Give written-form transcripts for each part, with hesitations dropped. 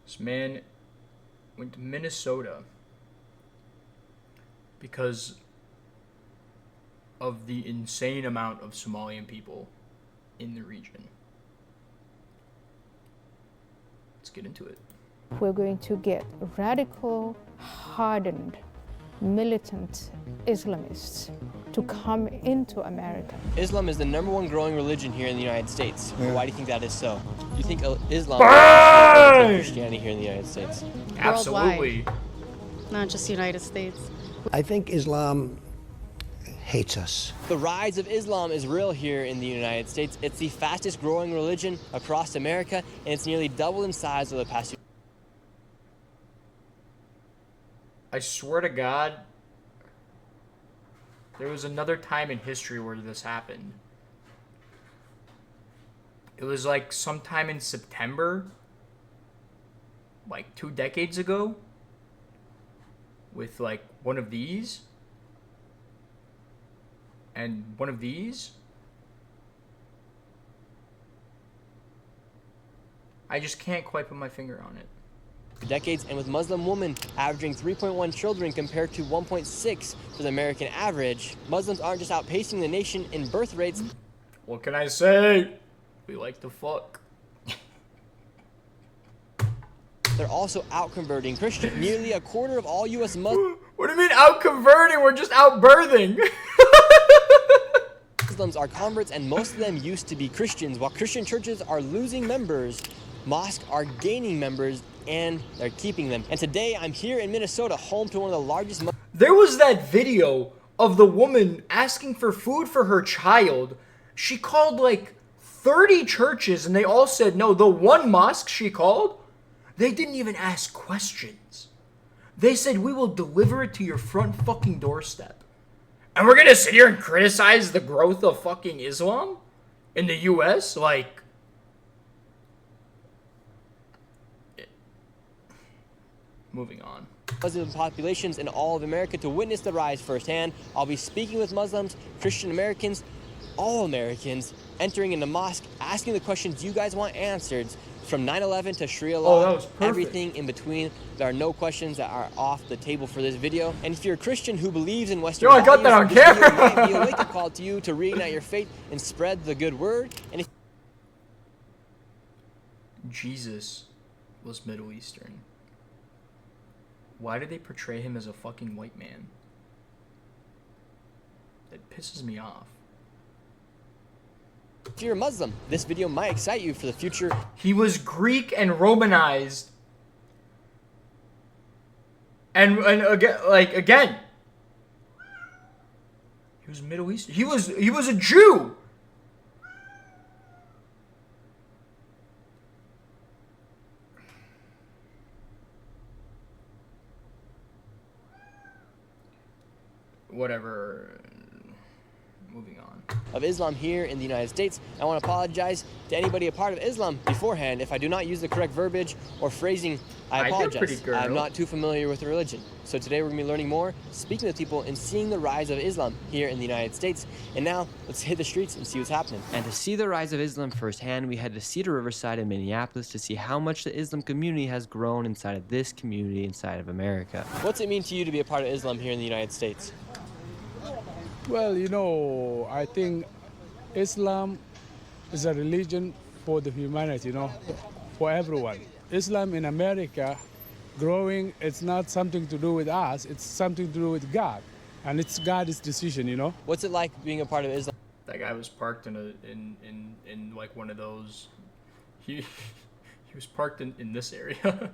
This man went to Minnesota because of the insane amount of Somalian people in the region. Let's get into it. We're going to get radical, hardened, militant Islamists to come into America. Islam is the #1 growing religion here in the United States. Yeah. Why do you think that is so? Do you think Islam is Christianity here in the United States? Absolutely. Not just the United States. I think Islam hates us. The rise of Islam is real here in the United States. It's the fastest growing religion across America, and it's nearly doubled in size over the past few. I swear to God, there was another time in history where this happened. It was like sometime in September, like 2 decades ago, with like one of these and one of these. I just can't quite put my finger on it. Decades, and with Muslim women averaging 3.1 children compared to 1.6 for the American average, Muslims aren't just outpacing the nation in birth rates. What can I say? We like to fuck. They're also out-converting Christians. Nearly a quarter of all U.S. Muslims What do you mean out-converting? We're just out-birthing. are converts, and most of them used to be Christians. While Christian churches are losing members, mosques are gaining members, and they're keeping them. And today, I'm here in Minnesota, home to one of the largest... There was that video of the woman asking for food for her child. She called like 30 churches and they all said no. The one mosque she called, they didn't even ask questions. They said, we will deliver it to your front fucking doorstep. And we're gonna sit here and criticize the growth of fucking Islam in the US? Like... Moving on. Muslim populations in all of America to witness the rise firsthand. I'll be speaking with Muslims, Christian Americans, all Americans, entering in the mosque, asking the questions you guys want answered, from 9/11 to Sharia law, that was perfect. everything in between. There are no questions that are off the table for this video. And if you're a Christian who believes in Western I got that on this video camera. might be a wake-up call to you to reignite your faith and spread the good word. And if Jesus was Middle Eastern. Why did they portray him as a fucking white man? It pisses me off. If you're a Muslim, this video might excite you for the future. He was Greek and Romanized. And again. He was Middle Eastern. He was a Jew. Whatever. Moving on. Of Islam here in the United States. I want to apologize to anybody a part of Islam beforehand if I do not use the correct verbiage or phrasing. I apologize. pretty good. I'm not too familiar with the religion. So today we're going to be learning more, speaking with people, and seeing the rise of Islam here in the United States. And now, let's hit the streets and see what's happening. And to see the rise of Islam firsthand, we head to Cedar Riverside in Minneapolis to see how much the Islam community has grown inside of this community inside of America. What's it mean to you to be a part of Islam here in the United States? Well, you know, I think Islam is a religion for the humanity, you know, for everyone. Islam in America growing, it's not something to do with us, it's something to do with God. And it's God's decision, you know. What's it like being a part of Islam? That guy was parked in like one of those. He was parked in this area.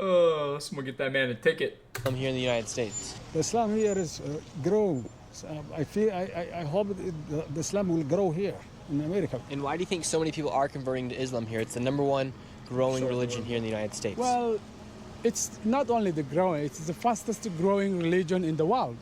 Oh, someone get that man a ticket. I'm here in the United States. Islam here is growing. I hope the Islam will grow here in America. And why do you think so many people are converting to Islam here? It's the #1 growing religion here in the United States. Well, it's not only the growing, it's the fastest growing religion in the world.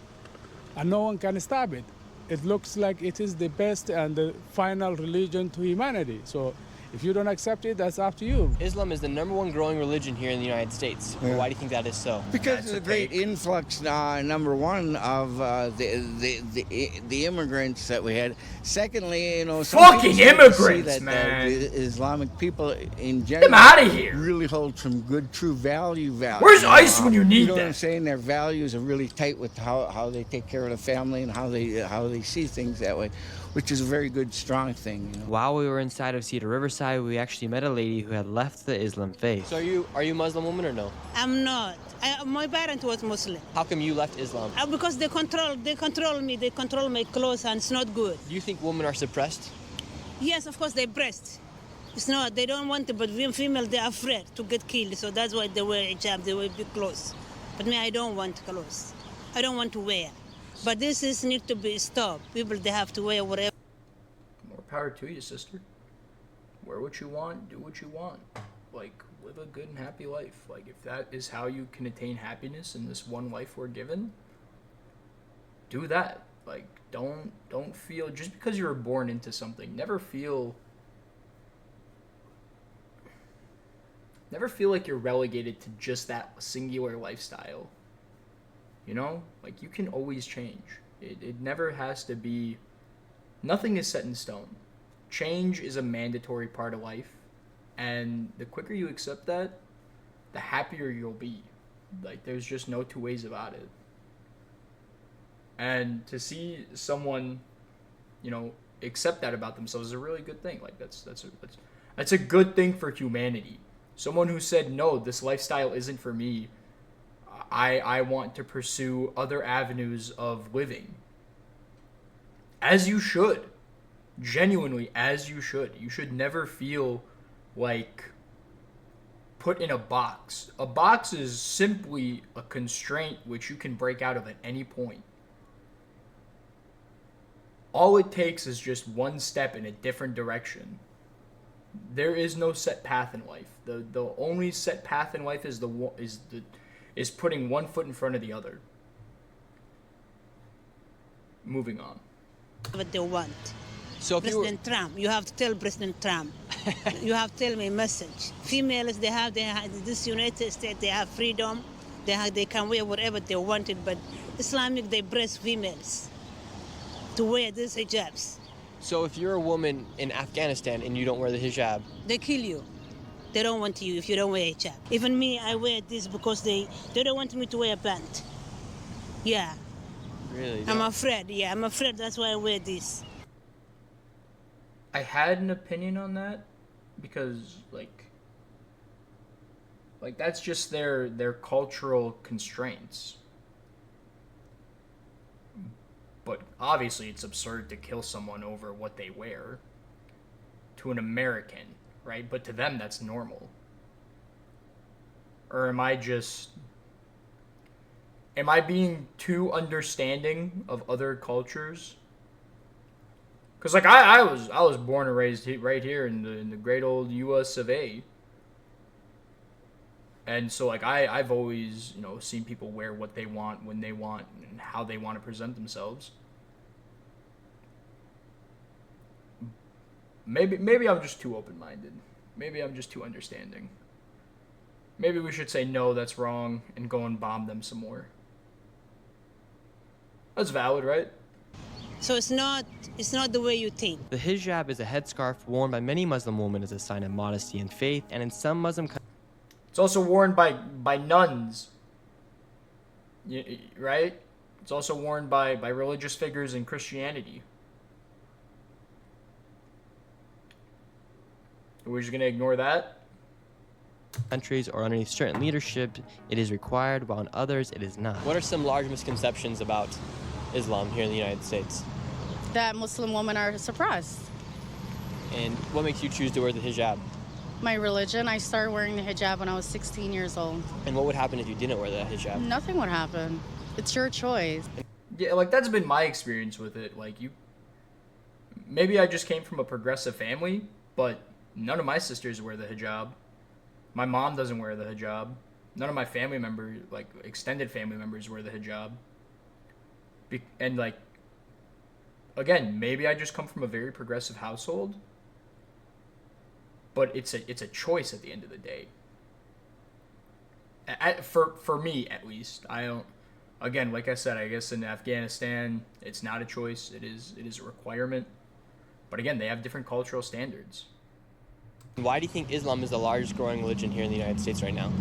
And no one can stop it. It looks like it is the best and the final religion to humanity. So If you don't accept it, that's up to you. Islam is the #1 growing religion here in the United States. Yeah. Why do you think that is so? Because of the great influx, number one, of the immigrants that we had. Secondly, some Fucking people start to see immigrants, that, man. the Islamic people in Get them general outta here. really hold some good, true values. Where's ICE when you need You know what I'm that? saying? Their values are really tight with how they take care of the family and how they see things that way, which is a very good, strong thing. While we were inside of Cedar Riverside, we actually met a lady who had left the Islam faith. So are you a Muslim woman or no? I'm not. My parent was Muslim. How come you left Islam? Because they control me. They control my clothes, and it's not good. Do you think women are suppressed? Yes, of course, they breast. It's not. They don't want it, but we female, they're afraid to get killed. So that's why they wear hijab. They wear big clothes. But me, I don't want clothes. I don't want to wear. But this is need to be stopped. People, they have to wear whatever. More power to you, sister. Wear what you want, do what you want. Like, live a good and happy life. Like, if that is how you can attain happiness in this one life we're given, do that. Like, don't feel, just because you were born into something, never feel like you're relegated to just that singular lifestyle. Like, you can always change. It never has to be, nothing is set in stone. Change is a mandatory part of life, and the quicker you accept that, the happier you'll be. Like, there's just no two ways about it. And to see someone, accept that about themselves is a really good thing. Like, that's a good thing for humanity. Someone who said, no, this lifestyle isn't for me. I want to pursue other avenues of living. As you should. Genuinely, as you should. You should never feel like put in a box. A box is simply a constraint which you can break out of at any point. All it takes is just one step in a different direction. There is no set path in life. The only set path in life is putting one foot in front of the other. Moving on. What they want. So if President Trump, you have to tell President Trump. You have to tell me a message. Females, they have this United States, they have freedom. They can wear whatever they wanted, but Islamic, they press females to wear these hijabs. So if you're a woman in Afghanistan and you don't wear the hijab, They kill you. They don't want you if you don't wear hijab. Even me, I wear this because they don't want me to wear a pant. Yeah. really? I'm afraid. Yeah, I'm afraid. That's why I wear this. I had an opinion on that because like that's just their cultural constraints. But obviously it's absurd to kill someone over what they wear to an American, right? But to them that's normal. Or am I being too understanding of other cultures? Cause like I was born and raised right here in the great old U.S. of A. And so like I've always seen people wear what they want when they want and how they want to present themselves. Maybe I'm just too open-minded. Maybe I'm just too understanding. Maybe we should say no, that's wrong, and go and bomb them some more. That's valid, right? So it's not the way you think. The hijab is a headscarf worn by many Muslim women as a sign of modesty and faith, and in some Muslim countries, It's also worn by nuns, right? It's also worn by religious figures in Christianity. We're just going to ignore that? or underneath certain leadership, it is required, while in others, it is not. What are some large misconceptions about Islam here in the United States? That Muslim women are suppressed. And what makes you choose to wear the hijab? My religion, I started wearing the hijab when I was 16 years old. And what would happen if you didn't wear the hijab? Nothing would happen. It's your choice. Yeah, like that's been my experience with it. Like maybe I just came from a progressive family, but none of my sisters wear the hijab. My mom doesn't wear the hijab. None of my family members, like extended family members, wear the hijab. And like, again, maybe I just come from a very progressive household. but it's a choice at the end of the day. For me, at least, I don't. Again, like I said, I guess in Afghanistan, it's not a choice. It is a requirement. But again, they have different cultural standards. Why do you think Islam is the largest growing religion here in the United States right now?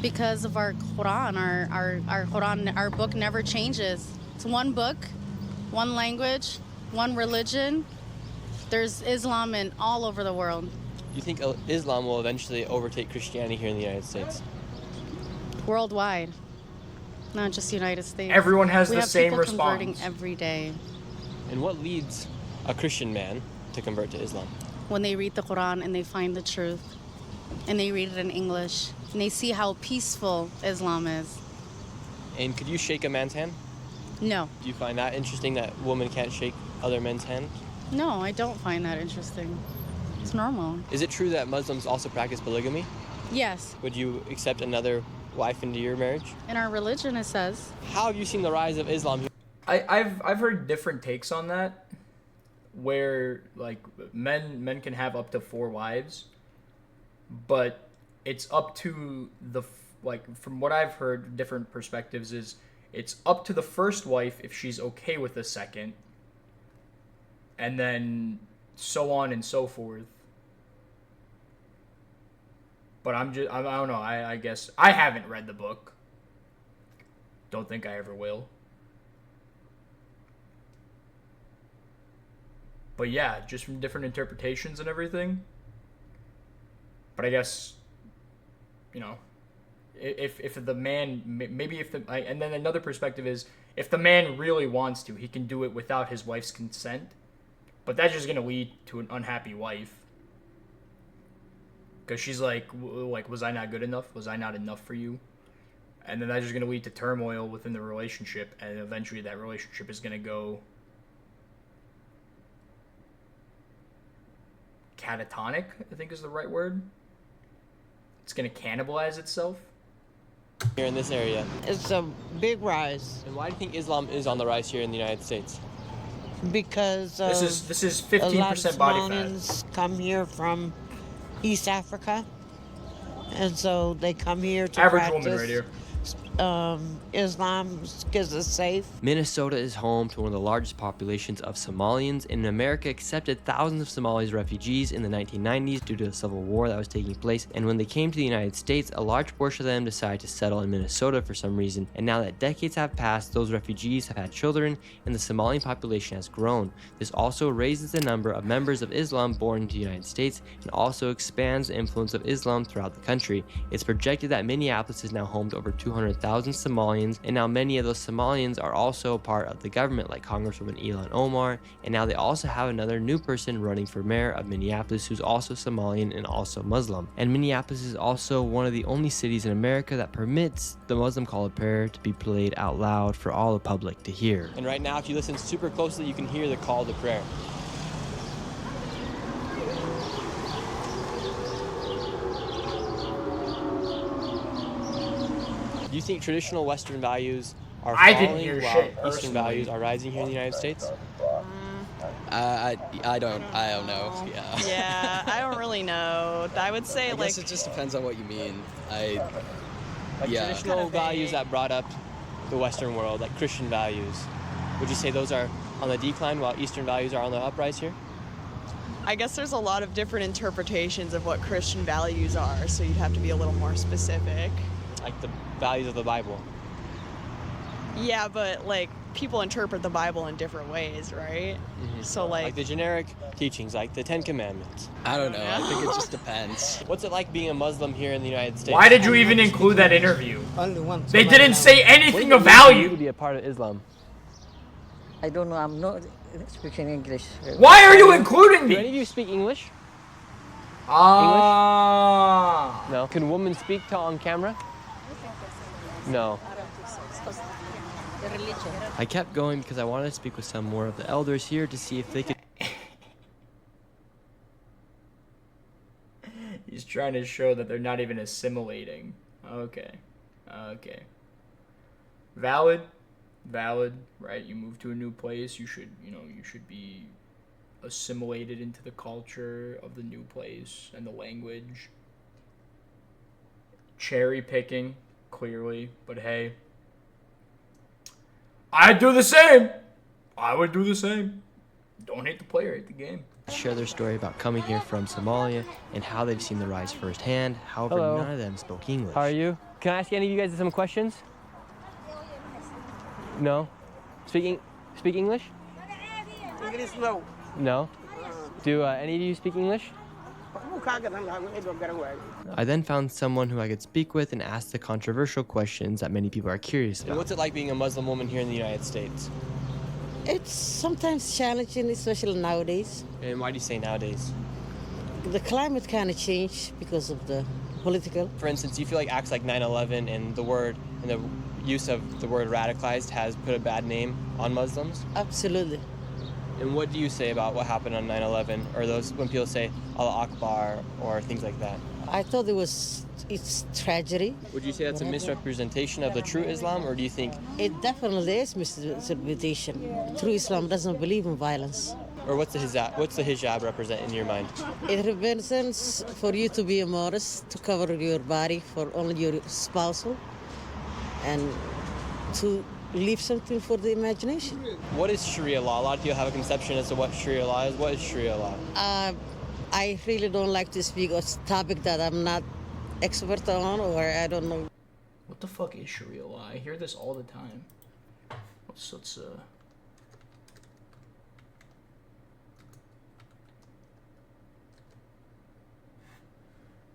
Because of our Quran. Our Quran, our book never changes. It's one book, one language, one religion. There's Islam in all over the world. Do you think Islam will eventually overtake Christianity here in the United States? Worldwide, not just the United States. Everyone has the same response. We have people converting response. every day. And what leads a Christian man to convert to Islam? When they read the Quran and they find the truth, and they read it in English, and they see how peaceful Islam is. And could you shake a man's hand? No. Do you find that interesting that women can't shake other men's hands? No, I don't find that interesting. It's normal. Is it true that Muslims also practice polygamy? Yes. Would you accept another wife into your marriage? In our religion, it says. How have you seen the rise of Islam here? I've heard different takes on that, where like men can have up to 4 wives, but it's up to the, like, from what I've heard, different perspectives is it's up to the first wife if she's okay with the second, and then so on and so forth. But I don't know, I guess I haven't read the book. Don't think I ever will. But yeah, just from different interpretations and everything. But I guess, you know, if the man, maybe if the, and then another perspective is, if the man really wants to, he can do it without his wife's consent. But that's just going to lead to an unhappy wife. Because she's like, was I not good enough? Was I not enough for you? And then that's just going to lead to turmoil within the relationship. And eventually that relationship is going to go catatonic, I think is the right word. It's going to cannibalize itself. Here in this area. It's a big rise. And why do you think Islam is on the rise here in the United States? Because this is 15% a lot of body fat. Somalians come here from East Africa, and so they come here to Average practice woman right here. Islam because it's safe. Minnesota is home to one of the largest populations of Somalians, and America accepted thousands of Somalis refugees in the 1990s due to the civil war that was taking place. And when they came to the United States, a large portion of them decided to settle in Minnesota for some reason. And now that decades have passed, those refugees have had children, and the Somalian population has grown. This also raises the number of members of Islam born into the United States, and also expands the influence of Islam throughout the country. It's projected that Minneapolis is now home to over 200,000 Somalians, and now many of those Somalians are also part of the government, like Congresswoman Ilhan Omar, and now they also have another new person running for mayor of Minneapolis who's also Somalian and also Muslim. And Minneapolis is also one of the only cities in America that permits the Muslim call of prayer to be played out loud for all the public to hear. And right now, if you listen super closely, you can hear the call to prayer. Do you think traditional Western values are falling while Eastern values are rising here in the United States? I don't know. Yeah. Yeah, I don't really know. I would say I guess it just depends on what you mean. Traditional values that brought up the Western world, like Christian values. Would you say those are on the decline while Eastern values are on the uprise here? I guess there's a lot of different interpretations of what Christian values are, so you'd have to be a little more specific. Like the values of the Bible. Yeah, but like people interpret the Bible in different ways, right? Mm-hmm. So like the generic teachings, like the 10 Commandments. I don't know. I think it just depends. What's it like being a Muslim here in the United States? Why did you even include that interview? Only one. They didn't say anything of value. To be a part of Islam. I don't know. I'm not speaking English. Why are you including me? Do any of you speak English? Ah. English? No. Can women speak on camera? No. I kept going because I wanted to speak with some more of the elders here to see if they could. He's trying to show that they're not even assimilating. Okay. Valid, right? You move to a new place, you should be assimilated into the culture of the new place and the language. Cherry picking, clearly, but hey, I'd do the same. I would do the same. Don't hate the player, hate the game. Share their story about coming here from Somalia and how they've seen the rise firsthand. However, Hello. none of them spoke English. How are you? Can I ask any of you guys some questions? No? Speak English? English no. No? Do any of you speak English? I then found someone who I could speak with and ask the controversial questions that many people are curious And about. what's it like being a Muslim woman here in the United States? It's sometimes challenging, especially nowadays. And why do you say nowadays? The climate kind of changed because of the political. For instance, do you feel like acts like 9/11 and the use of the word radicalized has put a bad name on Muslims? Absolutely. And what do you say about what happened on 9/11, or those when people say Allah Akbar or things like that? I thought it's tragedy. Would you say that's a misrepresentation of the true Islam, or do you think? It definitely is misinterpretation. True Islam doesn't believe in violence. Or what's the hijab represent in your mind? It represents for you to be a modest, to cover your body for only your spousal, and to leave something for the imagination. What is Sharia law? A lot of people have a conception as to what Sharia law is. What is Sharia law? I really don't like to speak on a topic that I'm not expert on, or I don't know. What the fuck is Sharia law? I hear this all the time. Let's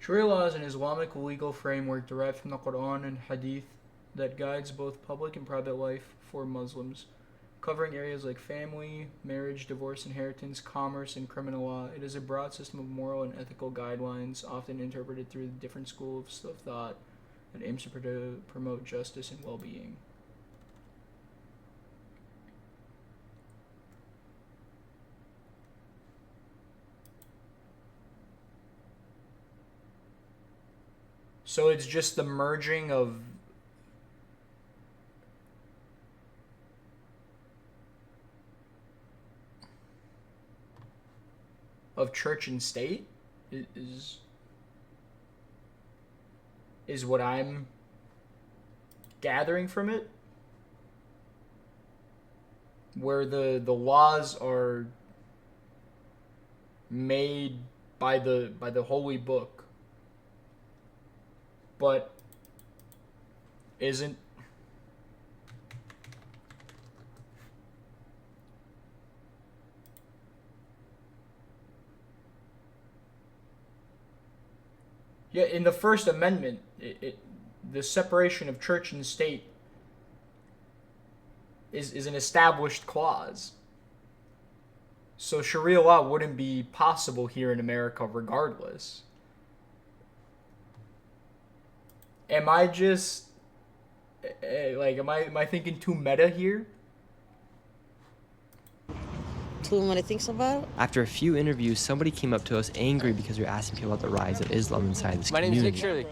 Sharia law is an Islamic legal framework derived from the Quran and Hadith that guides both public and private life for Muslims, covering areas like family, marriage, divorce, inheritance, commerce, and criminal law. It is a broad system of moral and ethical guidelines, often interpreted through different schools of thought, that aims to promote justice and well-being. So it's just the merging of church and state is what I'm gathering from it, where the laws are made by the holy book, but isn't Yeah, in the First Amendment, the separation of church and state is an established clause. So Sharia law wouldn't be possible here in America regardless. Am I just am I thinking too meta here? Too many things about it. After a few interviews, somebody came up to us angry because we were asking people about the rise of Islam inside this community. My name is Nick Shirley.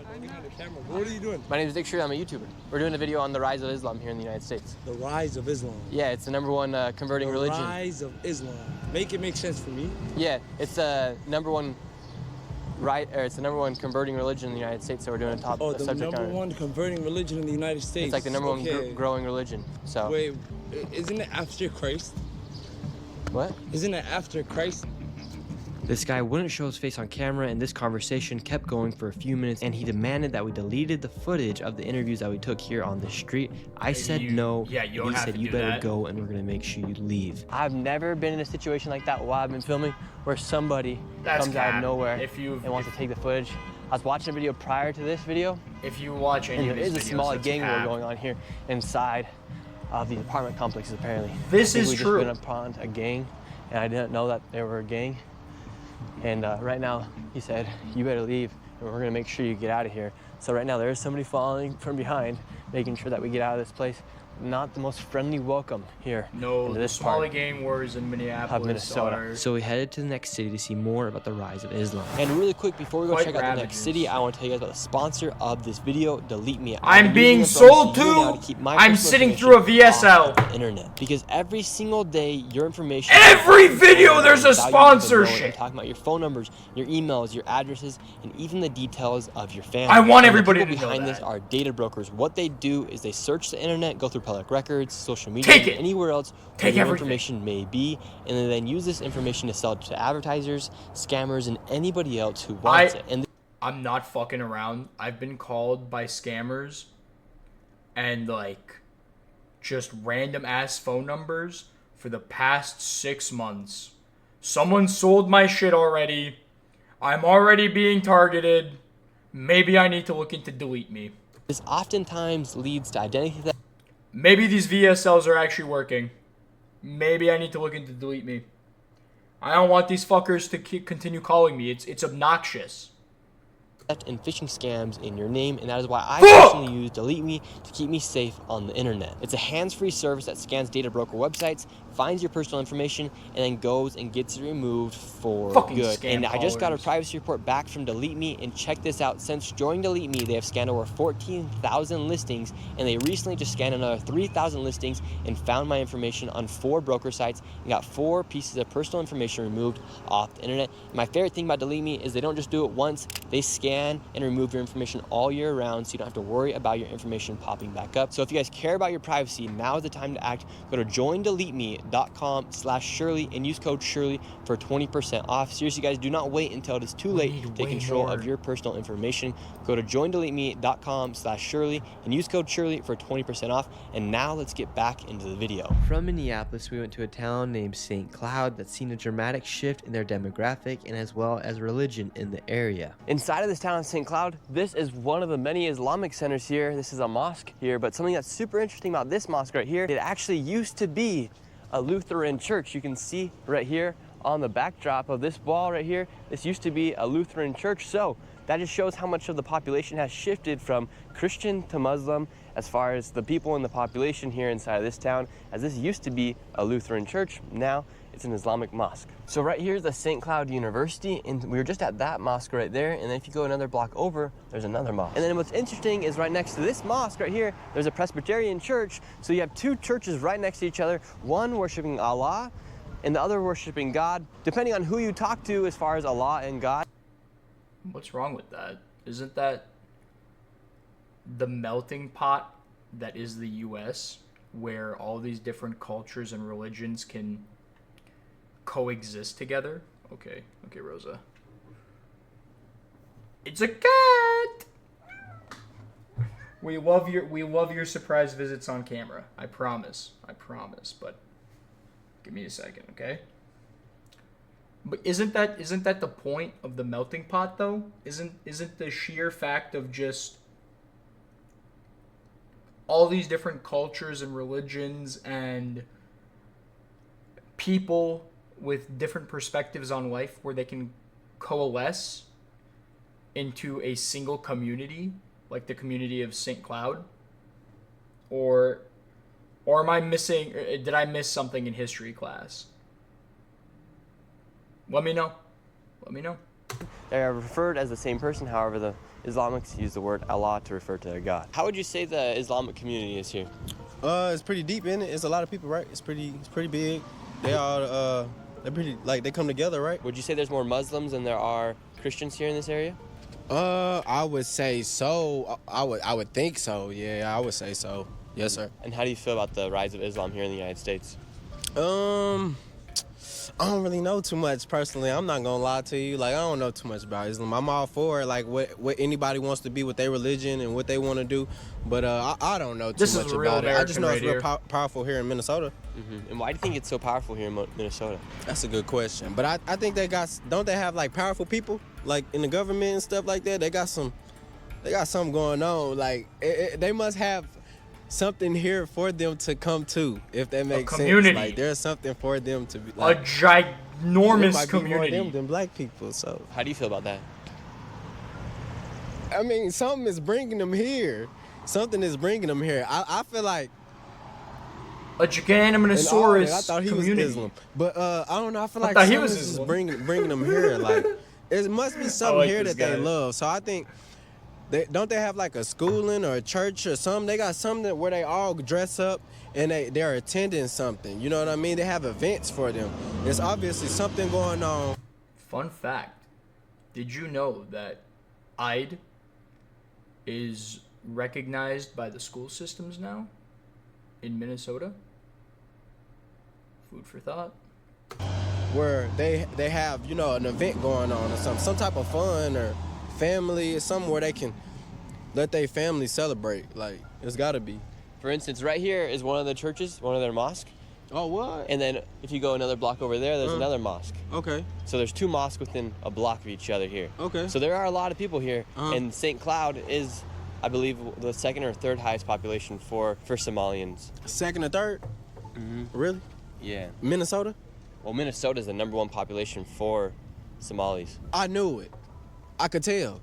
What are you doing? My name is Nick Shirley. I'm a YouTuber. We're doing a video on the rise of Islam here in the United States. The rise of Islam. Yeah, it's the #1 converting religion. The rise of Islam. Make it make sense for me. Yeah, it's the #1 it's the #1 converting religion in the United States. So we're doing a top Oh, the subject on it. #1 converting religion in the United States. It's like the #1 growing religion. So. Wait, isn't it after Christ? What? Isn't it after Christ? This guy wouldn't show his face on camera, and this conversation kept going for a few minutes, and he demanded that we deleted the footage of the interviews that we took here on the street. I said no. Yeah, you don't and he have said to you do better that. go, and we're gonna make sure you leave. I've never been in a situation like that while I've been filming, where somebody That's comes out cap. of nowhere and wants to take the footage. I was watching a video prior to this video. If you watch any and of there these is a videos, small that's gang war cap. going on here inside of these apartment complexes, apparently. This I think is we true. just been upon a gang, and I didn't know that they were a gang. And right now, he said, you better leave, and we're gonna make sure you get out of here. So right now, there is somebody following from behind, making sure that we get out of this place. not the most friendly welcome here. No, into the this Somali part gang wars in Minneapolis of Minnesota. are So we headed to the next city to see more about the rise of Islam. And really quick, before we go quite check out the next ravages. city, I want to tell you guys about the sponsor of this video, Delete Me. I'm being sold to. I'm sitting through a VSL. The internet, because every single day your information. Every video there's a without you even knowing it. sponsorship. I'm talking about your phone numbers, your emails, your addresses, and even the details of your family. I want And everybody the to people know behind that. this are data brokers. What they do is they search the internet, go through public records, social media, Take it. anywhere else Take where your everything. information may be, and they then use this information to sell it to advertisers, scammers, and anybody else who wants it. And I'm not fucking around. I've been called by scammers and like just random ass phone numbers for the past 6 months. Someone sold my shit already. I'm already being targeted. Maybe I need to look into Delete Me. this oftentimes leads to identity theft. Maybe these VSLs are actually working. Maybe I need to look into Delete Me. I don't want these fuckers to continue calling me. It's obnoxious. And phishing scams in your name, and that is why I personally use Delete Me to keep me safe on the internet. It's a hands-free service that scans data broker websites, finds your personal information, and then goes and gets it removed for Fucking good. scam And I just got a callers. privacy report back from Delete Me, and check this out. Since joining Delete Me, they have scanned over 14,000 listings, and they recently just scanned another 3,000 listings and found my information on 4 broker sites and got 4 pieces of personal information removed off the internet. And my favorite thing about Delete Me is they don't just do it once, they scan and remove your information all year round, so you don't have to worry about your information popping back up. So if you guys care about your privacy, now is the time to act. Go to joindeleteme.com/Shirley and use code Shirley for 20% off. Seriously, guys, do not wait until it is too late to take control of your personal information. Go to joindeleteme.com/Shirley and use code Shirley for 20% off. And now let's get back into the video. From Minneapolis, we went to a town named St. Cloud that's seen a dramatic shift in their demographic and as well as religion in the area. Inside of this town, St. Cloud, this is one of the many Islamic centers here. This is a mosque here, but something that's super interesting about this mosque right here, it actually used to be a Lutheran church. You can see right here on the backdrop of this wall right here, this used to be a Lutheran church. So that just shows how much of the population has shifted from Christian to Muslim as far as the people in the population here inside of this town, as this used to be a Lutheran church. Now it's an Islamic mosque. So right here is the St. Cloud University, and we were just at that mosque right there, and then if you go another block over, there's another mosque. And then what's interesting is right next to this mosque right here, there's a Presbyterian church, so you have 2 churches right next to each other, one worshiping Allah, and the other worshiping God, depending on who you talk to as far as Allah and God. What's wrong with that? Isn't that the melting pot that is the US, where all these different cultures and religions can coexist together? Okay, Rosa. It's a cat. We love your surprise visits on camera. I promise, but give me a second, okay? But isn't that the point of the melting pot though? Isn't the sheer fact of just all these different cultures and religions and people with different perspectives on life where they can coalesce into a single community, like the community of St. Cloud? Or am I missing, did I miss something in history class? Let me know. They are referred as the same person, however the Islamics use the word Allah to refer to their God. How would you say the Islamic community is here? It's pretty deep in it. It's a lot of people, right? It's pretty big. They all they're pretty, like, they come together, right? Would you say there's more Muslims than there are Christians here in this area? I would say so. I would think so. Yeah, I would say so. Yes, sir. And how do you feel about the rise of Islam here in the United States? I don't really know too much personally. I'm not gonna lie to you. Like, I don't know too much about Islam. I'm all for it, like what anybody wants to be with their religion and what they want to do. But I don't know too much about it. I just know it's real powerful here in Minnesota. And why do you think it's so powerful here in Minnesota? That's a good question. But I think don't they have like powerful people like in the government and stuff like that? They got something going on. Like they must have something here for them to come to, if that makes sense. Like there's something for them to be like a ginormous community. Be more them than black people. So how do you feel about that? I mean, something is bringing them here. Something is bringing them here. I feel like a Gigantanosaurus I thought he community. was Islam, but I don't know. I feel I like thought he some was of this is Islam. bringing them here. Like it must be something like here this that they guy. love. So I think don't they have like a schooling or a church or something? They got something where they all dress up and they're attending something. You know what I mean? They have events for them. There's obviously something going on. Fun fact. Did you know that Eid is recognized by the school systems now in Minnesota? Food for thought. Where they have, you know, an event going on or something, some type of fun or family, somewhere they can let their family celebrate. Like, it's got to be. For instance, right here is one of the churches, one of their mosques. Oh, what? And then if you go another block over there, there's another mosque. Okay. So there's two mosques within a block of each other here. Okay. So there are a lot of people here, and St. Cloud is, I believe, the second or third highest population for Somalians. Second or third? Really? Yeah. Minnesota? Well, Minnesota is the #1 population for Somalis. I knew it. I could tell.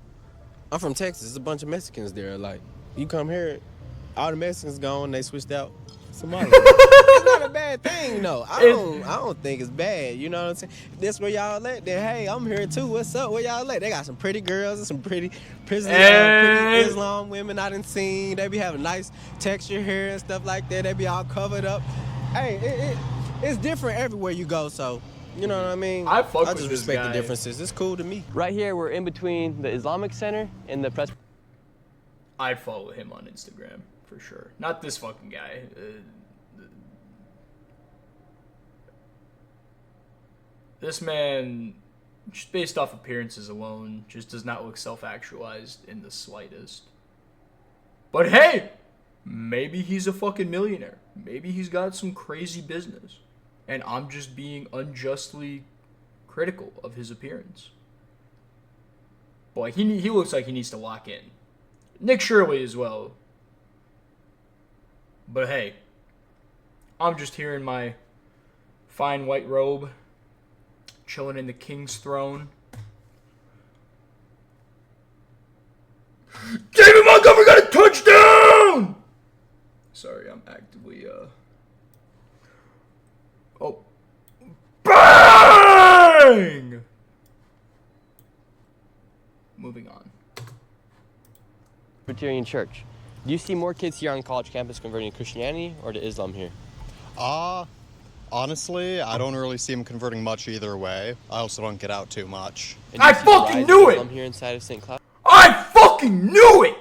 I'm from Texas. There's a bunch of Mexicans there. Like, you come here, all the Mexicans gone, they switched out Somalians. It's not a bad thing, though. I don't think it's bad. You know what I'm saying? If that's where y'all at, then hey, I'm here too. What's up? Where y'all at? They got some pretty girls and some pretty Islam women I done seen. They be having nice texture hair and stuff like that. They be all covered up. Hey, it's different everywhere you go, so you know what I mean? I just respect the differences. It's cool to me. Right here, we're in between the Islamic Center and the Pres. I'd follow him on Instagram for sure. Not this fucking guy. This man, just based off appearances alone, just does not look self-actualized in the slightest. But hey, maybe he's a fucking millionaire. Maybe he's got some crazy business. And I'm just being unjustly critical of his appearance. Boy, he looks like he needs to lock in. Nick Shirley as well. But hey, I'm just here in my fine white robe, chilling in the king's throne. David Montgomery got a touchdown! Sorry, I'm actively, Oh. Bang! Moving on. Presbyterian Church. Do you see more kids here on college campus converting to Christianity or to Islam here? Honestly, I don't really see them converting much either way. I also don't get out too much. I fucking knew it! Islam here inside of St. Cloud? I fucking knew it!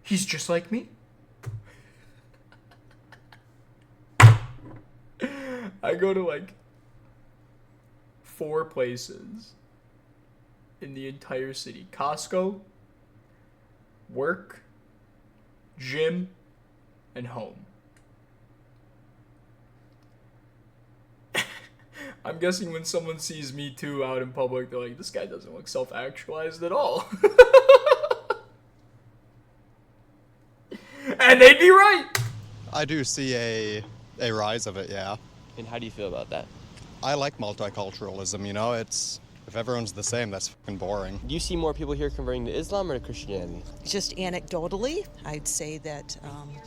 He's just like me. I go to like 4 places in the entire city. Costco, work, gym, and home. I'm guessing when someone sees me too out in public, they're like, this guy doesn't look self-actualized at all. And they'd be right. I do see a rise of it, yeah. And how do you feel about that? I like multiculturalism, you know, if everyone's the same, that's fucking boring. Do you see more people here converting to Islam or to Christianity? Just anecdotally, I'd say that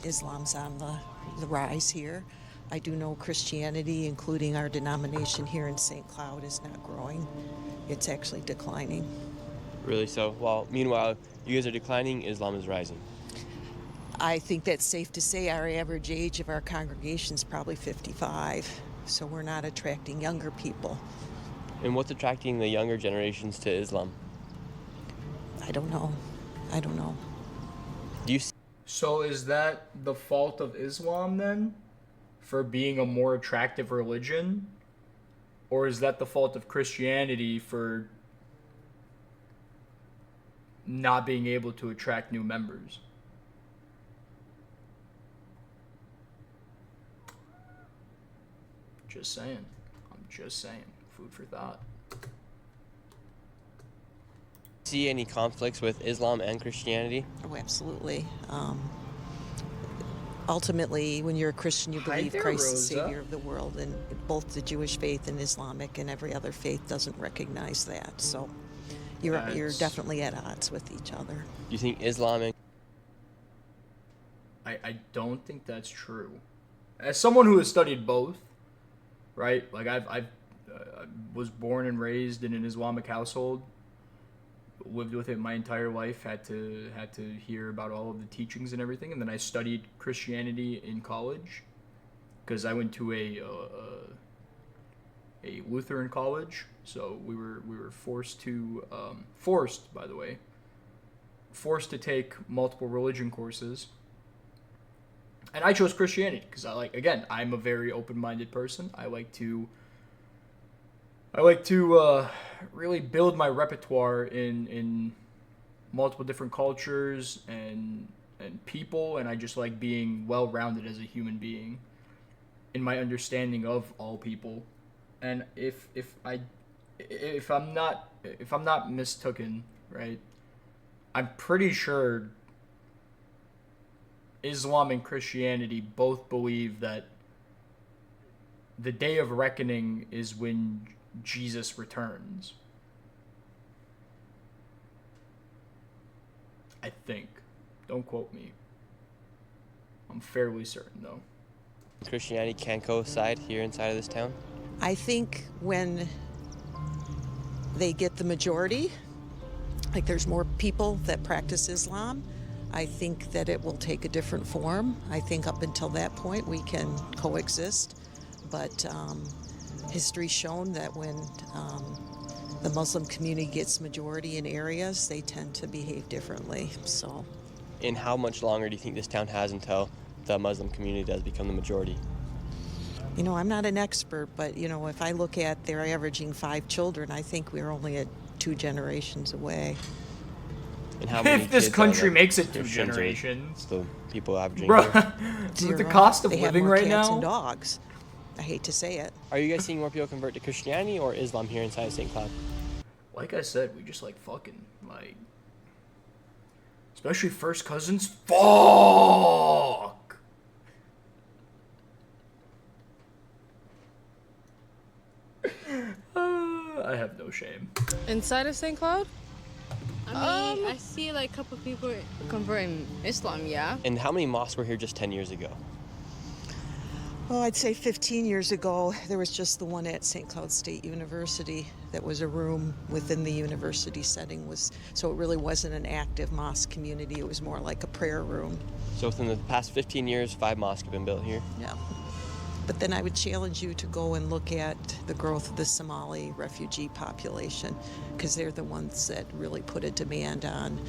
Islam's on the rise here. I do know Christianity, including our denomination here in St. Cloud, is not growing. It's actually declining. Really so? Well, meanwhile, you guys are declining, Islam is rising. I think that's safe to say. Our average age of our congregation is probably 55, so we're not attracting younger people. And what's attracting the younger generations to Islam? I don't know. Do you So is that the fault of Islam then? For being a more attractive religion? Or is that the fault of Christianity for not being able to attract new members? Just saying. I'm just saying. Food for thought. see any conflicts with Islam and Christianity? Oh, absolutely. Ultimately, when you're a Christian, you believe Christ is the Savior of the world, and both the Jewish faith and Islamic and every other faith doesn't recognize that. So you're definitely at odds with each other. Do you think Islam and... I don't think that's true. As someone who has studied both, right? Like I was born and raised in an Islamic household, lived with it my entire life, had to hear about all of the teachings and everything, and then I studied Christianity in college because I went to a Lutheran college, so we were forced to take multiple religion courses. And I chose Christianity because I'm a very open-minded person. I like to really build my repertoire in multiple different cultures and people, and I just like being well-rounded as a human being in my understanding of all people. And if I'm not mistaken, right, I'm pretty sure Islam and Christianity both believe that the day of reckoning is when Jesus returns. I think. Don't quote me. I'm fairly certain, though. Christianity can't coincide here inside of this town? I think when they get the majority, like there's more people that practice Islam, I think that it will take a different form. I think up until that point we can coexist, but history's shown that when the Muslim community gets majority in areas, they tend to behave differently. So, And how much longer do you think this town has until the Muslim community does become the majority? you know, I'm not an expert, but you know, if I look at they're averaging 5 children, I think we're only at 2 generations away. And how many If this kids country are the makes it 2 Christians or generations. the people averaging Bro, here? with the cost of They have living more right cats now. and dogs. I hate to say it. Are you guys seeing more people convert to Christianity or Islam here inside of St. Cloud? Like I said, we just like fucking, like, especially first cousins. Fuck. I have no shame. Inside of St. Cloud? I mean, I see like a couple people converting Islam, yeah. And how many mosques were here just 10 years ago? Well, I'd say 15 years ago, there was just the one at St. Cloud State University that was a room within the university setting. So it really wasn't an active mosque community. It was more like a prayer room. So within the past 15 years, 5 mosques have been built here? Yeah. But then I would challenge you to go and look at the growth of the Somali refugee population, because they're the ones that really put a demand on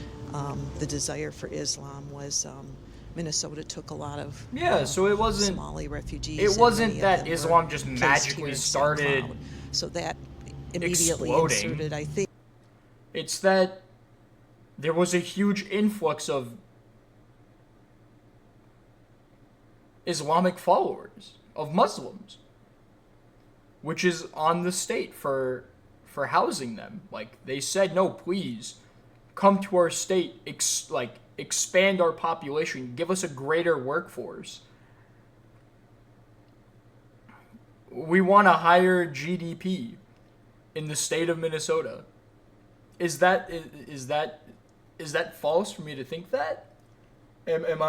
the desire for Islam. Was Minnesota took a lot of So it wasn't Somali refugees. It and wasn't many of that them Islam were just placed magically here in St. started Cloud. So that immediately exploding. inserted, I think. It's that there was a huge influx of Islamic followers, of Muslims, which is on the state for housing them. Like, they said, no, please come to our state, expand our population, give us a greater workforce. We want a higher GDP in the state of Minnesota. Is that false for me to think that? Am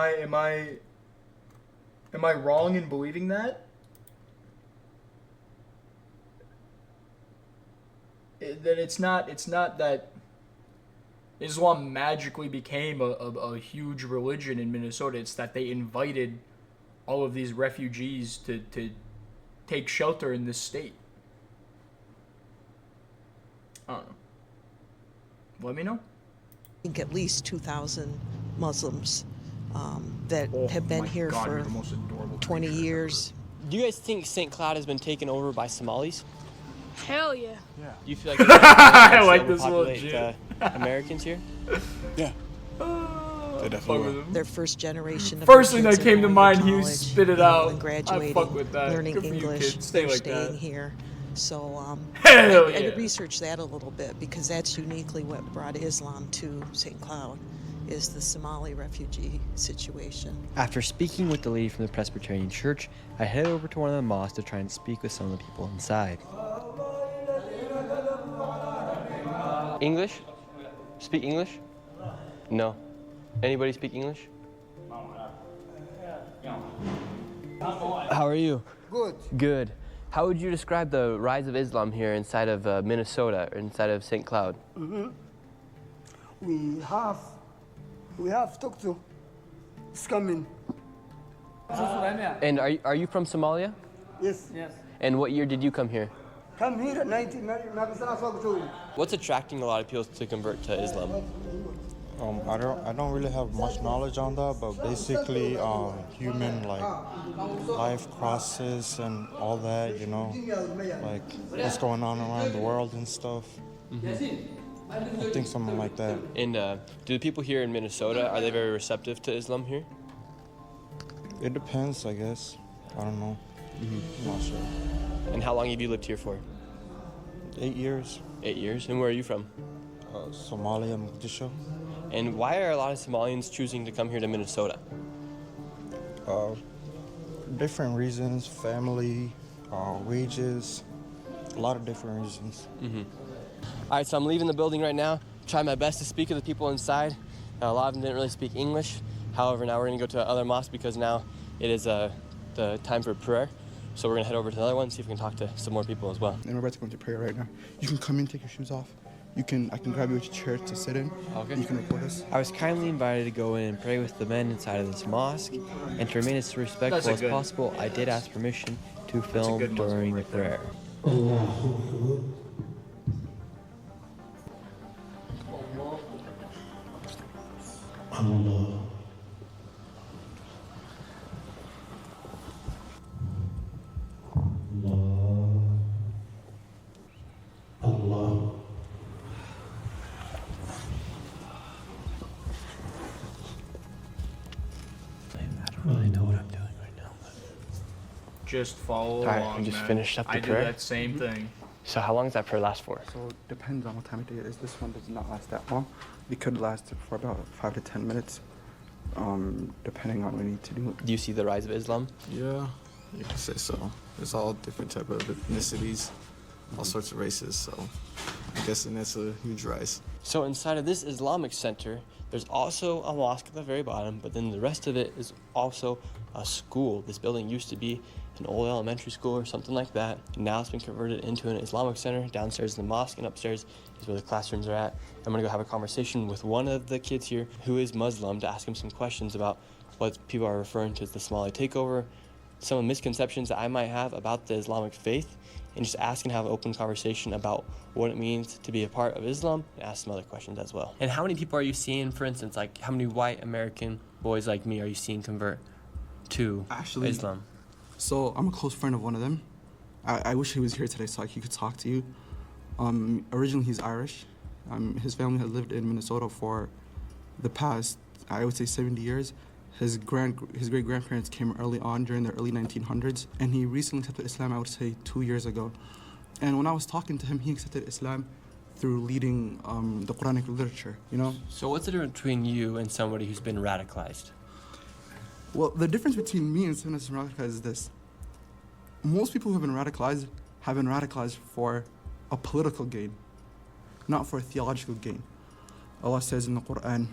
I wrong in believing that? That it's not that Islam magically became a huge religion in Minnesota. It's that they invited all of these refugees to take shelter in this state. I don't know. Let me know. I think at least 2,000 Muslims that have been here for 20 years. Do you guys think St. Cloud has been taken over by Somalis? Hell yeah. Do you feel like I like this little overpopulate, Americans here? Yeah. They definitely will. Their first generation of First thing kids that are came to going mind, he college, spit it you know, out. and I graduating, fuck with that. learning Good for you, English, kids. Stay they're like staying that. here. So Hell I yeah. researched that a little bit, because that's uniquely what brought Islam to St. Cloud, is the Somali refugee situation. After speaking with the lady from the Presbyterian Church, I headed over to one of the mosques to try and speak with some of the people inside. English? Speak English? No. Anybody speak English? How are you? Good. Good. How would you describe the rise of Islam here inside of Minnesota, or inside of St. Cloud? Mm-hmm. We have talked to. It's coming. And are you from Somalia? Yes. Yes. And what year did you come here? Come here at 1990. What's attracting a lot of people to convert to Islam? I don't really have much knowledge on that, but basically human life crosses and all that, you know, like what's going on around the world and stuff. I think something like that. And do the people here in Minnesota, are they very receptive to Islam here? It depends, I guess. I don't know. I'm not sure. And how long have you lived here for? 8 years. 8 years? And where are you from? Somalia, Mogadishu. And why are a lot of Somalians choosing to come here to Minnesota? Different reasons, family, wages, a lot of different reasons. All right, so I'm leaving the building right now. Try my best to speak to the people inside. A lot of them didn't really speak English. However, now we're gonna go to other mosque because now it is the time for prayer. So we're gonna head over to another one, see if we can talk to some more people as well. And we're about to go into prayer right now. You can come in, take your shoes off. I can grab you a chair to sit in. Okay. You can record us. I was kindly invited to go in and pray with the men inside of this mosque, and to remain as respectful as possible, I did ask permission to film during the prayer. Just follow All right, along, we just man. finished up the I prayer. do that same thing. So how long does that prayer last for? So it depends on what time of day it is. This one does not last that long. It could last for about 5 to 10 minutes, depending on what we need to do. Do you see the rise of Islam? Yeah, you can say so. There's all different type of ethnicities, all sorts of races, so I'm guessing that's a huge rise. So inside of this Islamic center, there's also a mosque at the very bottom, but then the rest of it is also a school. This building used to be an old elementary school or something like that. Now it's been converted into an Islamic center. Downstairs is the mosque, and upstairs is where the classrooms are at. I'm gonna go have a conversation with one of the kids here who is Muslim to ask him some questions about what people are referring to as the Somali takeover, some of the misconceptions that I might have about the Islamic faith, and just ask and have an open conversation about what it means to be a part of Islam, and ask some other questions as well. And how many people are you seeing, for instance, like how many white American boys like me are you seeing convert to Islam? So I'm a close friend of one of them. I wish he was here today so he could talk to you. Originally he's Irish. His family had lived in Minnesota for the past, I would say 70 years. His great-grandparents came early on during the early 1900s, and he recently accepted Islam, I would say 2 years ago. And when I was talking to him, he accepted Islam through reading the Quranic literature, you know? So what's the difference between you and somebody who's been radicalized? Well, the difference between me and someone who's been radicalized is this. Most people who have been radicalized for a political gain, not for a theological gain. Allah says in the Quran,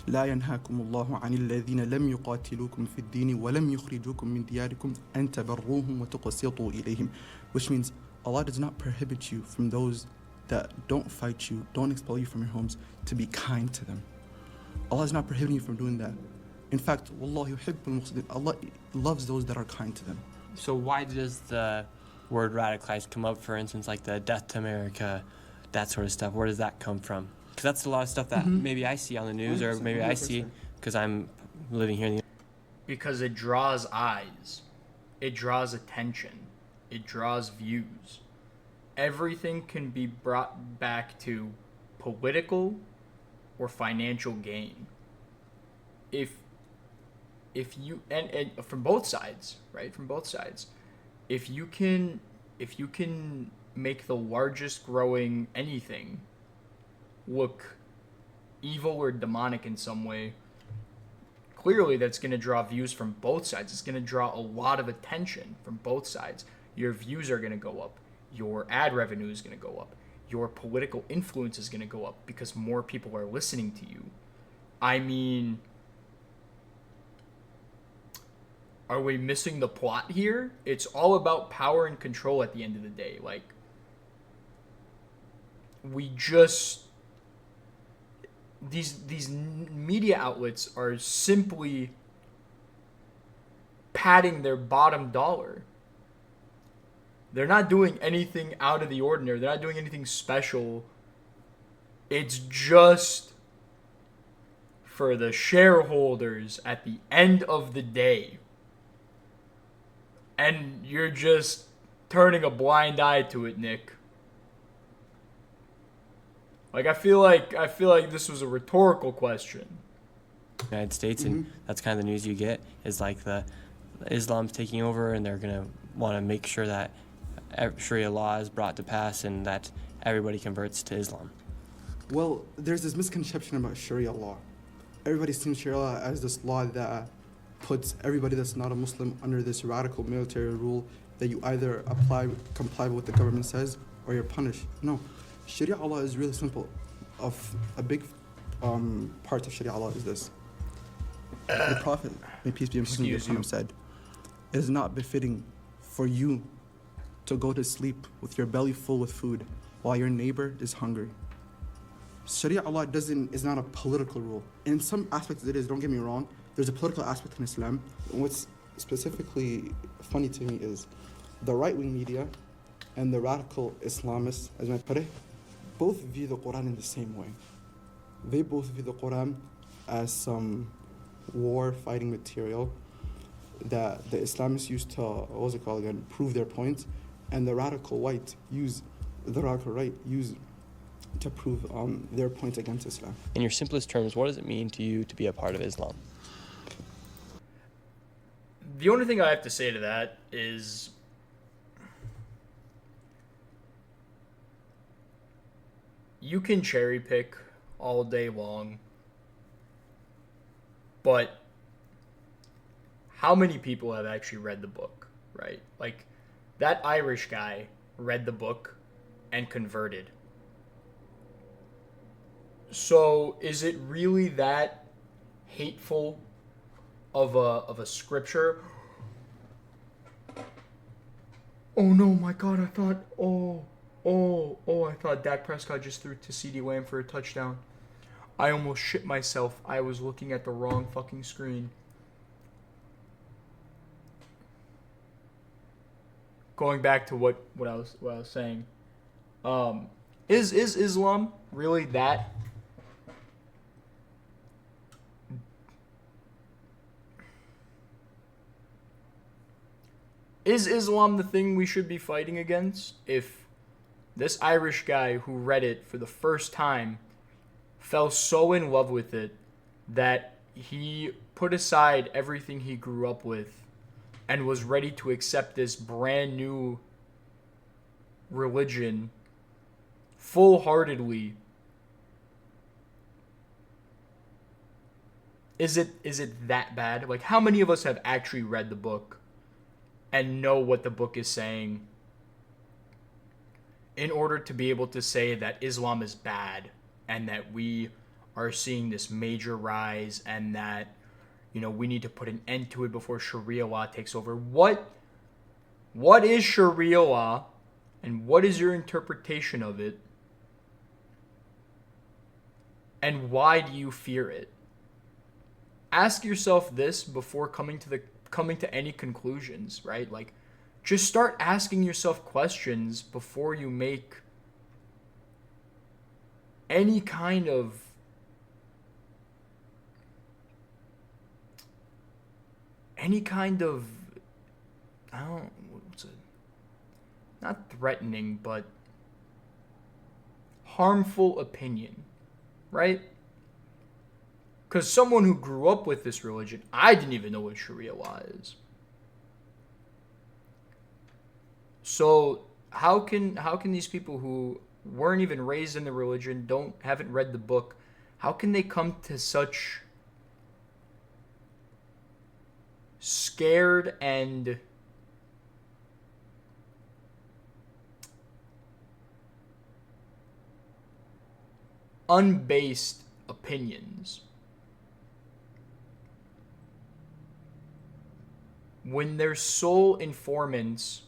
لا ينهاكم الله عن الذين لم يقاتلوكم في الدين ولم يخرجوكم من دياركم أن تبروهم وتقسطوا إليهم, which means Allah does not prohibit you from those that don't fight you, don't expel you from your homes, to be kind to them. Allah is not prohibiting you from doing that. In fact, وَاللَّهُ يُحِبُّ الْمُقْسِطِينَ, Allah loves those that are kind to them. So why does the word radicalized come up, for instance, like the Death to America, that sort of stuff? Where does that come from? Because that's a lot of stuff that maybe I see on the news, or maybe I see because I'm living here in the... Because it draws eyes. It draws attention. It draws views. Everything can be brought back to political or financial gain. If you and from both sides, right? From both sides, if you can make the largest growing anything look evil or demonic in some way, clearly that's going to draw views from both sides. It's going to draw a lot of attention from both sides. Your views are going to go up. Your ad revenue is going to go up. Your political influence is going to go up because more people are listening to you. I mean, Are we missing the plot here? It's all about power and control at the end of the day. Like, we just... These media outlets are simply padding their bottom dollar. They're not doing anything out of the ordinary. They're not doing anything special. It's just for the shareholders at the end of the day. And you're just turning a blind eye to it, Nick. Like, I feel like this was a rhetorical question. United States, and that's kind of the news you get, is like the Islam's taking over, and they're gonna want to make sure that Sharia law is brought to pass and that everybody converts to Islam. Well, there's this misconception about Sharia law. Everybody sees Sharia law as this law that puts everybody that's not a Muslim under this radical military rule that you either comply with what the government says, or you're punished. No, Sharia law is really simple. A big part of Sharia law is this. The Prophet, may peace be upon him, said, "It is not befitting for you to go to sleep with your belly full with food while your neighbor is hungry." Sharia law is not a political rule. In some aspects it is, don't get me wrong. There's a political aspect in Islam. What's specifically funny to me is the right-wing media and the radical Islamists, as I put it, both view the Quran in the same way. They both view the Quran as some war-fighting material that the Islamists use to, prove their point, and the radical right use to prove their point against Islam. In your simplest terms, what does it mean to you to be a part of Islam? The only thing I have to say to that is you can cherry pick all day long, but how many people have actually read the book, right? Like, that Irish guy read the book and converted. So is it really that hateful of a scripture? Oh no, my God, I thought, I thought Dak Prescott just threw to CeeDee Lamb for a touchdown. I almost shit myself. I was looking at the wrong fucking screen. Going back to what I was saying. Is Islam really that? Is Islam the thing we should be fighting against? If this Irish guy who read it for the first time fell so in love with it that he put aside everything he grew up with and was ready to accept this brand new religion full-heartedly, is it that bad? Like, how many of us have actually read the book and know what the book is saying in order to be able to say that Islam is bad and that we are seeing this major rise and that, we need to put an end to it before Sharia law takes over? What is Sharia law, and what is your interpretation of it, and why do you fear it? Ask yourself this before coming to any conclusions, right? Like, just start asking yourself questions before you make any kind of not threatening, but harmful opinion, right? Because someone who grew up with this religion, I didn't even know what Sharia law is. So how can these people who weren't even raised in the religion, haven't read the book, how can they come to such scared and unbased opinions when their sole informants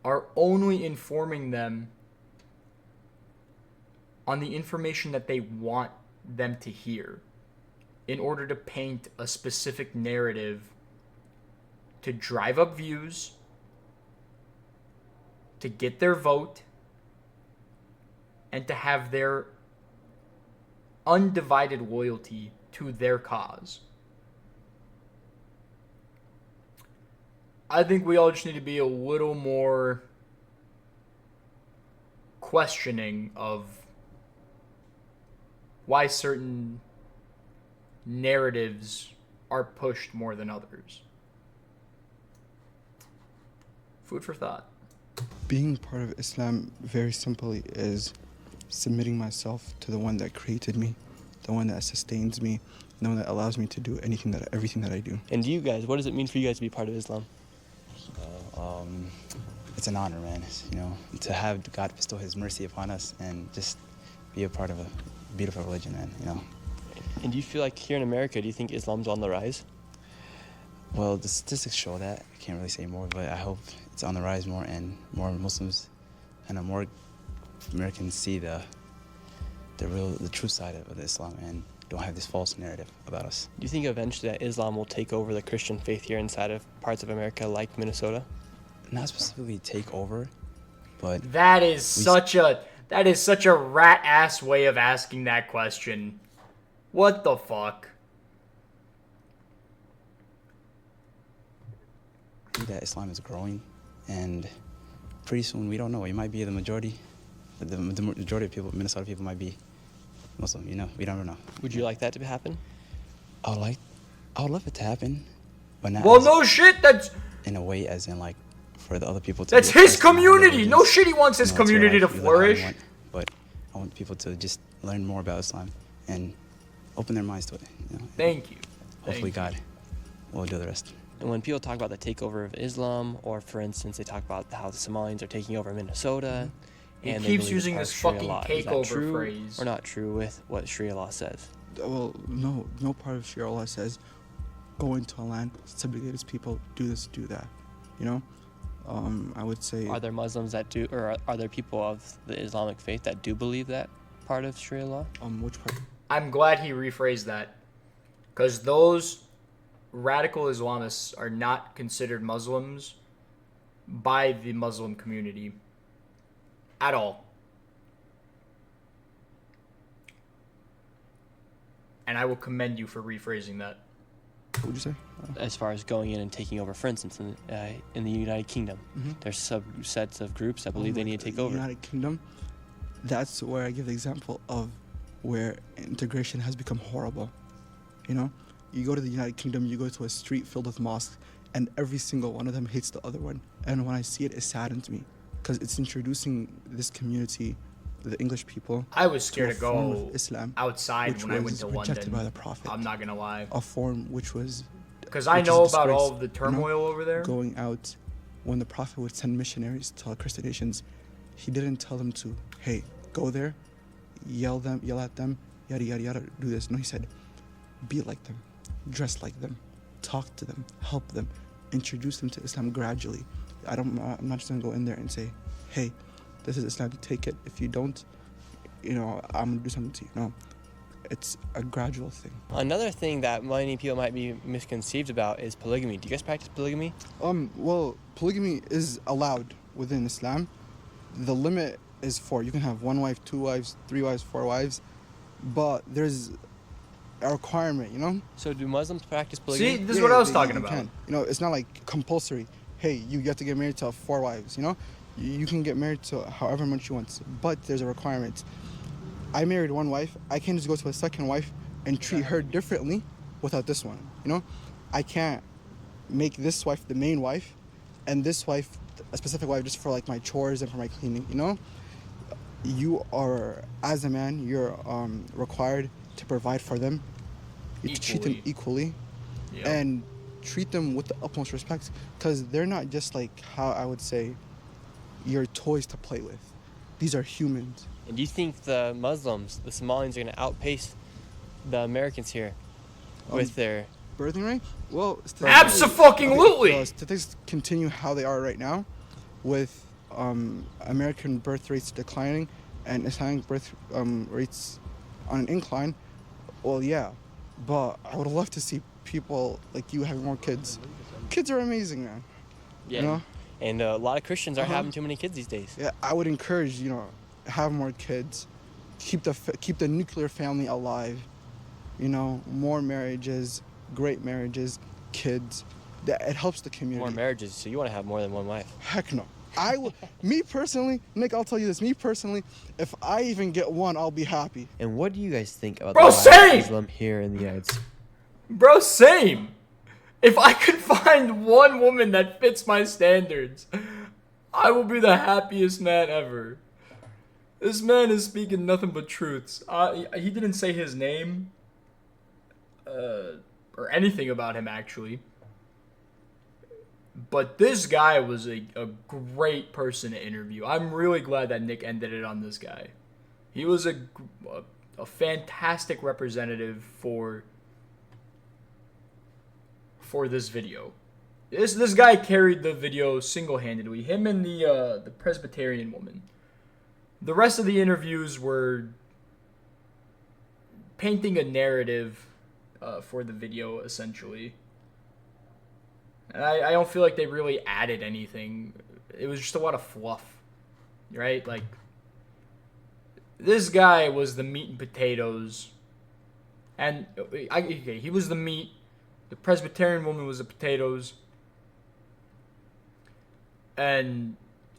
are only informing them on the information that they want them to hear in order to paint a specific narrative to drive up views, to get their vote, and to have their undivided loyalty to their cause. I think we all just need to be a little more questioning of why certain narratives are pushed more than others. Food for thought. Being part of Islam, very simply, is submitting myself to the one that created me, the one that sustains me, the one that allows me to do everything that I do. And you guys, what does it mean for you guys to be part of Islam? It's an honor, man, you know, to have God bestow his mercy upon us and just be a part of a beautiful religion, man, you know. And do you feel like here in America, do you think Islam's on the rise? Well, the statistics show that. I can't really say more, but I hope it's on the rise more and more Muslims and more Americans see the true side of Islam and don't have this false narrative about us. Do you think eventually that Islam will take over the Christian faith here inside of parts of America like Minnesota? Not specifically take over, but that is such a rat ass way of asking that question. What the fuck? I think that Islam is growing, and pretty soon we don't know. It might be the majority. The majority of people, Minnesota people, might be Muslim. You know, we don't know. Would you like that to happen? I would love it to happen, but not. Well, no shit. That's in a way, as in like for the other people to. That's his community. No shit. He wants his community to flourish. But I want people to just learn more about Islam and open their minds to it. You know? Thank you. Hopefully, God will do the rest. And when people talk about the takeover of Islam, or for instance, they talk about how the Somalians are taking over Minnesota, and he keeps using this fucking takeover true phrase. Or not true with what Sharia law says? Well, no part of Sharia law says go into a land, subjugate its people, do this, do that. You know, I would say. Are there Muslims that do, or are there people of the Islamic faith that do believe that part of Sharia law? Which part? I'm glad he rephrased that, because those radical Islamists are not considered Muslims by the Muslim community at all. And I will commend you for rephrasing that. What would you say? As far as going in and taking over, for instance, in the United Kingdom, there's subsets of groups that believe they need to take over. United Kingdom, that's where I give the example of where integration has become horrible. You know, you go to the United Kingdom, you go to a street filled with mosques, and every single one of them hates the other one. And when I see it, it saddens me, because it's introducing this community, the English people. I was scared to go Islam, outside when I went to rejected London. By the Prophet. I'm not gonna lie. A form which was. Because I know about all of the turmoil over there. Going out, when the Prophet would send missionaries to Christian nations, he didn't tell them to, hey, go there, yell at them, yada yada yada, do this. No, he said, be like them, dress like them, talk to them, help them, introduce them to Islam gradually. I'm not just gonna go in there and say, hey, this is Islam, take it. If you don't, I'm gonna do something to you. No, it's a gradual thing. Another thing that many people might be misconceived about is polygamy. Do you guys practice polygamy? Well, polygamy is allowed within Islam. The limit is 4. You can have 1 wife, 2 wives, 3 wives, 4 wives, but there's a requirement, you know? So do Muslims practice polygamy? See, this is what I was talking about. Can. It's not like compulsory. Hey, you have to get married to 4 wives, you know? You can get married to however much you want, but there's a requirement. I married 1 wife. I can't just go to a second wife and treat her differently without this one, you know? I can't make this wife the main wife and this wife a specific wife just for like my chores and for my cleaning, you know? You are, as a man, you're required to provide for them, to treat them equally, and treat them with the utmost respect, because they're not just like, how I would say, your toys to play with. These are humans. And do you think the Muslims, the Somalians, are going to outpace the Americans here with their birthing rate? Well, Abso-fucking-lutely! Statistics continue how they are right now, with American birth rates declining and Islamic birth rates on an incline. Well, yeah, but I would love to see people like you having more kids. Kids are amazing, man. Yeah. You know? And a lot of Christians aren't having too many kids these days. Yeah, I would encourage, have more kids, keep the nuclear family alive. More marriages, great marriages, kids. It helps the community. More marriages, so you want to have more than one wife? Heck no. Me personally, Nick, I'll tell you this. Me personally, if I even get one, I'll be happy. And what do you guys think about Bro, the rise same! of Islam here in the United States? Bro, same. If I could find one woman that fits my standards, I will be the happiest man ever. This man is speaking nothing but truths. He didn't say his name, or anything about him, actually. But this guy was a great person to interview. I'm really glad that Nick ended it on this guy. He was a fantastic representative for this video. This guy carried the video single-handedly. Him and the Presbyterian woman. The rest of the interviews were painting a narrative for the video, essentially. And I don't feel like they really added anything. It was just a lot of fluff, right? Like, this guy was the meat and potatoes. And, he was the meat. The Presbyterian woman was the potatoes. And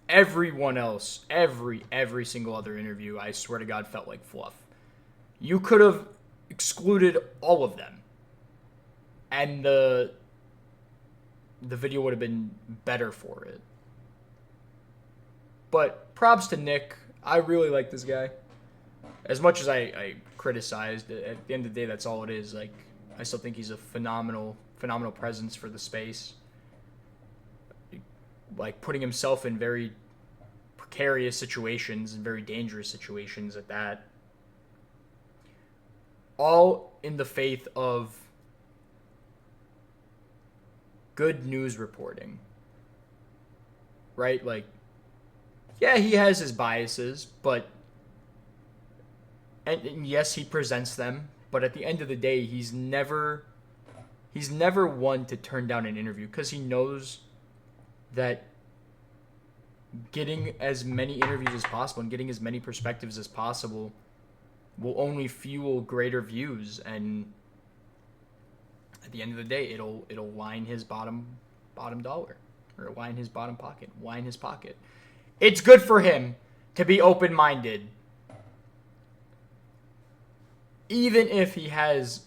everyone else, every single other interview, I swear to God, felt like fluff. You could have excluded all of them. And the video would have been better for it. But props to Nick. I really like this guy. As much as I criticized, at the end of the day, that's all it is. Like, I still think he's a phenomenal presence for the space. Like, putting himself in very precarious situations and very dangerous situations at that. All in the faith of good news reporting. Right? Like, yeah, he has his biases, but and yes, he presents them, but at the end of the day, he's never one to turn down an interview, because he knows that getting as many interviews as possible and getting as many perspectives as possible will only fuel greater views, and at the end of the day, it'll line his bottom dollar, or line his bottom pocket, line his pocket. It's good for him to be open-minded, even if he has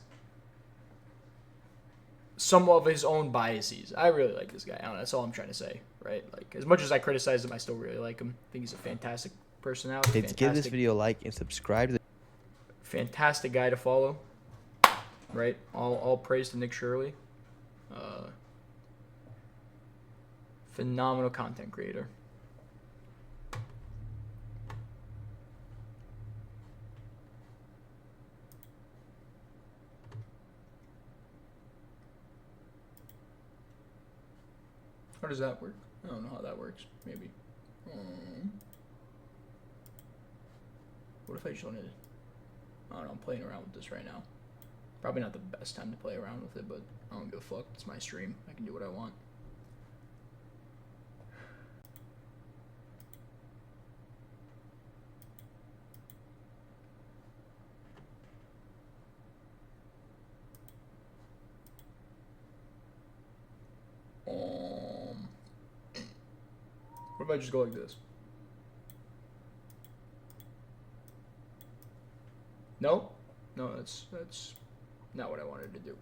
some of his own biases. I really like this guy. I don't know, that's all I'm trying to say, right? Like, as much as I criticize him, I still really like him. I think he's a fantastic personality. Give this video a like and subscribe to the fantastic guy to follow, right? All praise to Nick Shirley. Phenomenal content creator. How does that work? I don't know how that works. Maybe. What if I just wanted to... I don't know, I'm playing around with this right now. Probably not the best time to play around with it, but I don't give a fuck. It's my stream. I can do what I want. What if I just go like this? No? No, that's not what I wanted to do.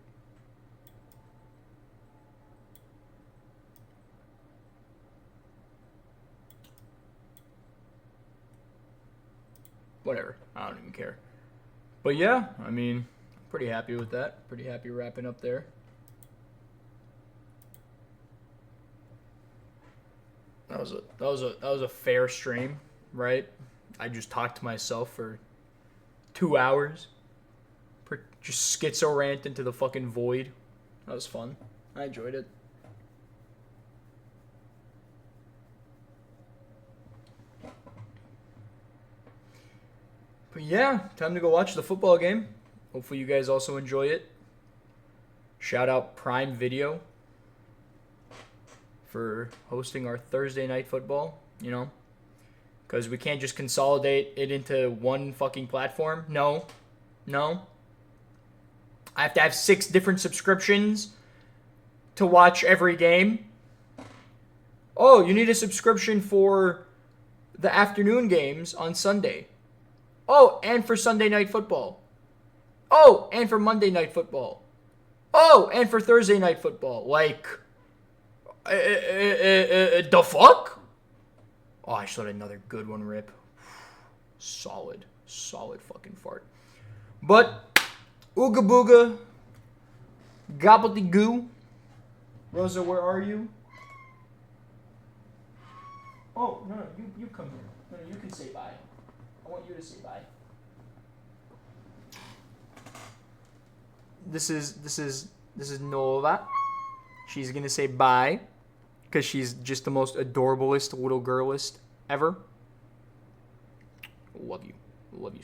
Whatever. I don't even care. But yeah, I mean, I'm pretty happy with that. Pretty happy wrapping up there. That was a fair stream, right? I just talked to myself for 2 hours. Just schizo rant into the fucking void. That was fun. I enjoyed it. But yeah, time to go watch the football game. Hopefully you guys also enjoy it. Shout out Prime Video for hosting our Thursday night football, you know? Because we can't just consolidate it into one fucking platform. No. I have to have 6 different subscriptions to watch every game. Oh, you need a subscription for the afternoon games on Sunday. Oh, and for Sunday night football. Oh, and for Monday night football. Oh, and for Thursday night football. Like, the fuck? Oh, I should have another good one, Rip. Solid fucking fart. But, ooga booga, gobbledygoo. Rosa, where are you? Oh, no, you come here. No, you can say bye. I want you to say bye. This is Nova. She's gonna say bye because she's just the most adorablest little girlist ever. Love you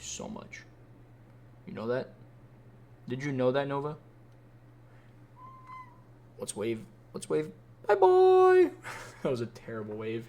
so much. You know that? Did you know that, Nova? Let's wave. Bye bye. That was a terrible wave.